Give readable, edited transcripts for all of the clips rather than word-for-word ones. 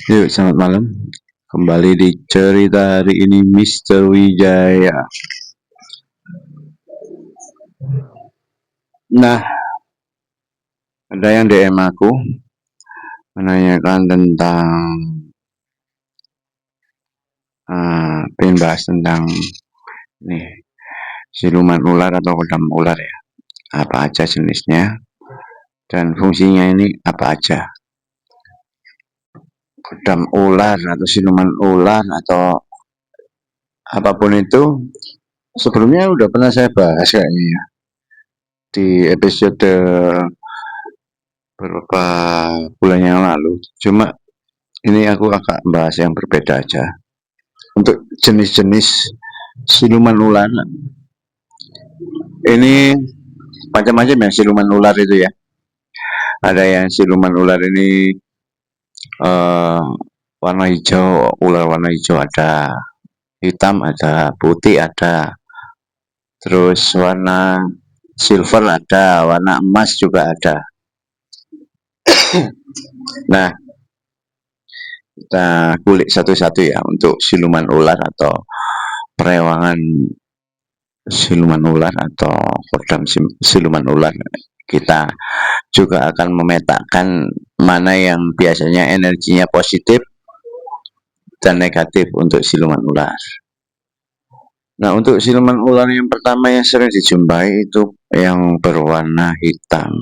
Yuk, selamat malam. Kembali di cerita hari ini Mister Wijaya. Nah, ada yang DM aku menanyakan tentang pengen bahas tentang nih siluman ular atau kodam ular ya. Apa aja jenisnya dan fungsinya ini apa aja. Kodam ular atau siluman ular atau apapun itu sebelumnya udah pernah saya bahas kayaknya ya, di episode beberapa bulan yang lalu. Cuma ini aku akan bahas yang berbeda aja. Untuk jenis-jenis siluman ular, ini macam-macam ya siluman ular itu ya. Ada yang siluman ular ini warna hijau, ular warna hijau ada, hitam ada, putih ada, terus warna silver ada, warna emas juga ada. Nah, kita kulik satu-satu ya untuk siluman ular atau perewangan siluman ular atau kodam siluman ular. Kita juga akan memetakan mana yang biasanya energinya positif dan negatif untuk siluman ular. Nah, untuk siluman ular yang pertama yang sering dijumpai itu yang berwarna hitam.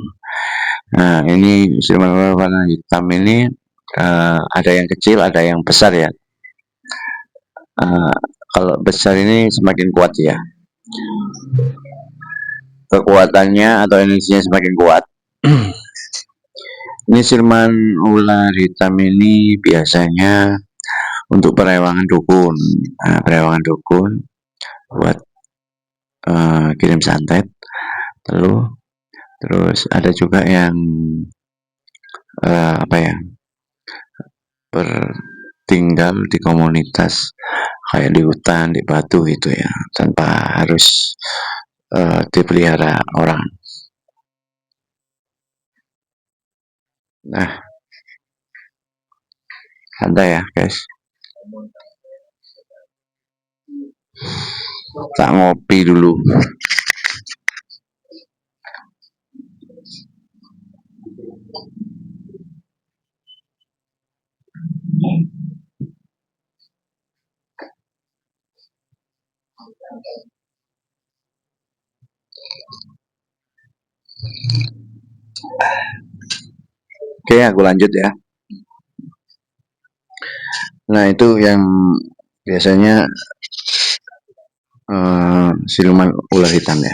Nah, ini siluman ular warna hitam ini ada yang kecil, ada yang besar ya. Kalau besar ini semakin kuat ya. Kekuatannya atau energinya semakin kuat. Ini siluman ular hitam ini biasanya untuk perewangan dukun. Nah, perewangan dukun buat kirim santet, terus ada juga yang bertinggal di komunitas kayak di hutan, di batu gitu ya, tanpa harus dipelihara orang. Nah, santai ya guys, tak ngopi dulu. Oke, aku lanjut ya. Nah, itu yang biasanya siluman ular hitam ya.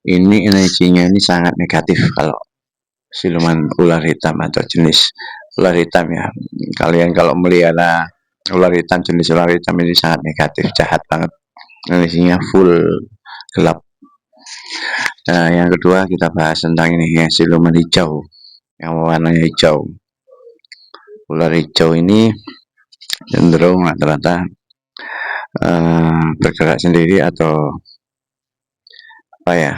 Ini energinya ini sangat negatif kalau siluman ular hitam atau jenis ular hitam ya. Kalian kalau melihara ular hitam, jenis ular hitam ini sangat negatif, jahat banget. Energinya full gelap. Nah, yang kedua kita bahas tentang ini yang siluman hijau, yang warnanya hijau. Ular hijau ini cenderung rata-rata bergerak sendiri atau apa ya,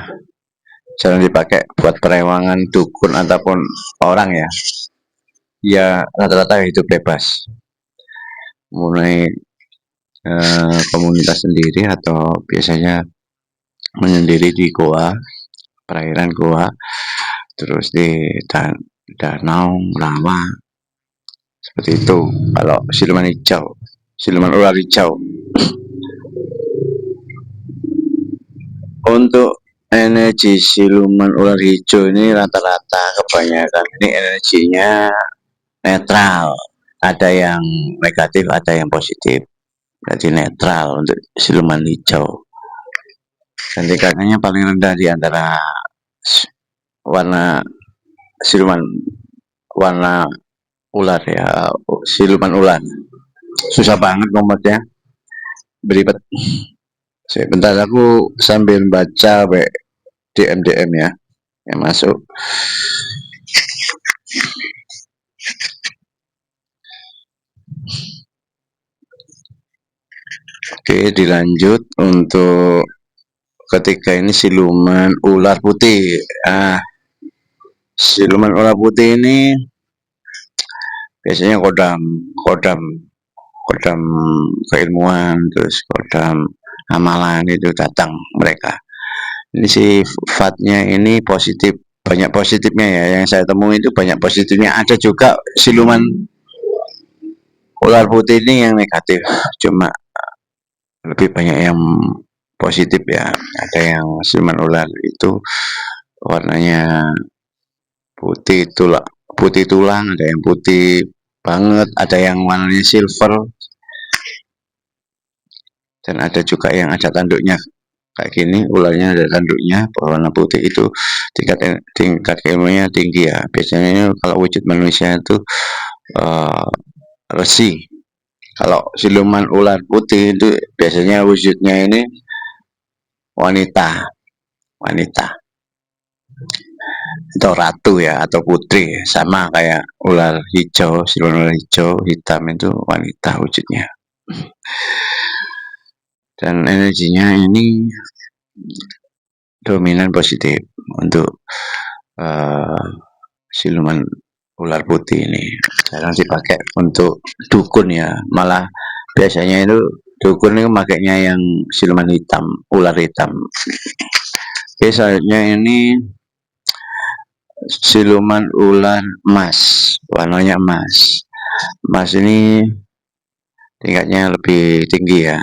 jarang dipakai buat perewangan dukun ataupun orang ya. Ya rata-rata hidup bebas, mulai komunitas sendiri atau biasanya menyendiri di goa, perairan goa, terus di danau, rawa, seperti itu. Kalau siluman hijau, siluman ular hijau. Untuk energi siluman ular hijau ini rata-rata kebanyakan ini energinya netral, ada yang negatif, ada yang positif. Berarti netral untuk siluman hijau. Dan tingkatannya paling rendah di antara warna siluman warna ular ya, siluman ular. Susah banget ngomongnya, beribet. Sebentar aku sambil baca DM ya yang masuk. Oke, dilanjut untuk ketiga ini siluman ular putih. Siluman ular putih ini biasanya kodam kodam kodam keilmuan, terus kodam amalan itu datang mereka. Ini sifatnya ini positif, banyak positifnya ya, yang saya temui itu banyak positifnya. Ada juga siluman ular putih ini yang negatif, cuma lebih banyak yang positif ya. Ada yang siluman ular itu warnanya putih tulang, ada yang putih banget, ada yang warnanya silver, dan ada juga yang ada tanduknya kayak gini. Ularnya ada tanduknya berwarna putih, itu tingkat ilmunya tinggi ya. Biasanya kalau wujud manusia itu uh, resi. Kalau siluman ular putih itu biasanya wujudnya ini wanita, wanita atau ratu ya, atau putri, sama kayak ular hijau. Siluman ular hijau hitam itu wanita wujudnya, dan energinya ini dominan positif untuk uh, siluman ular putih ini. Jarang dipakai untuk dukun ya, malah biasanya itu dukun itu makainya yang siluman hitam, ular hitam. Biasanya ini siluman ular emas, warnanya emas. Emas ini tingkatnya lebih tinggi ya,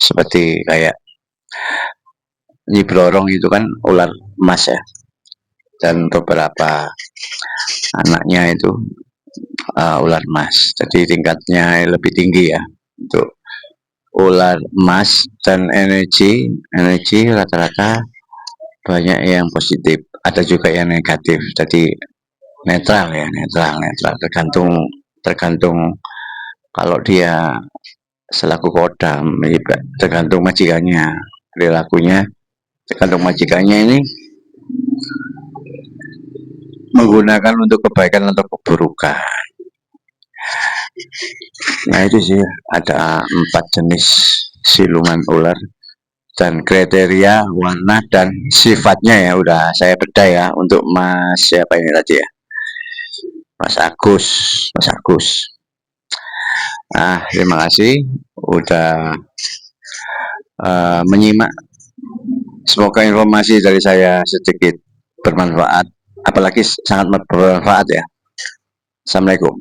seperti kayak Nyi Blorong itu kan ular emas ya, dan beberapa anaknya itu ular emas. Jadi tingkatnya lebih tinggi ya untuk ular emas. Dan energi rata-rata banyak yang positif, ada juga yang negatif. Jadi netral ya, netral tergantung tergantung kalau dia selaku kodam, tergantung majikannya, perilakunya tergantung majikannya ini menggunakan untuk kebaikan atau keburukan. Nah itu sih, ada 4 jenis siluman ular, dan kriteria, warna, dan sifatnya ya udah saya bedah ya. Untuk Mas siapa ini tadi ya, Mas Agus, Mas Agus. Terima kasih udah menyimak. Semoga informasi dari saya sedikit bermanfaat, apalagi sangat bermanfaat ya. Assalamualaikum.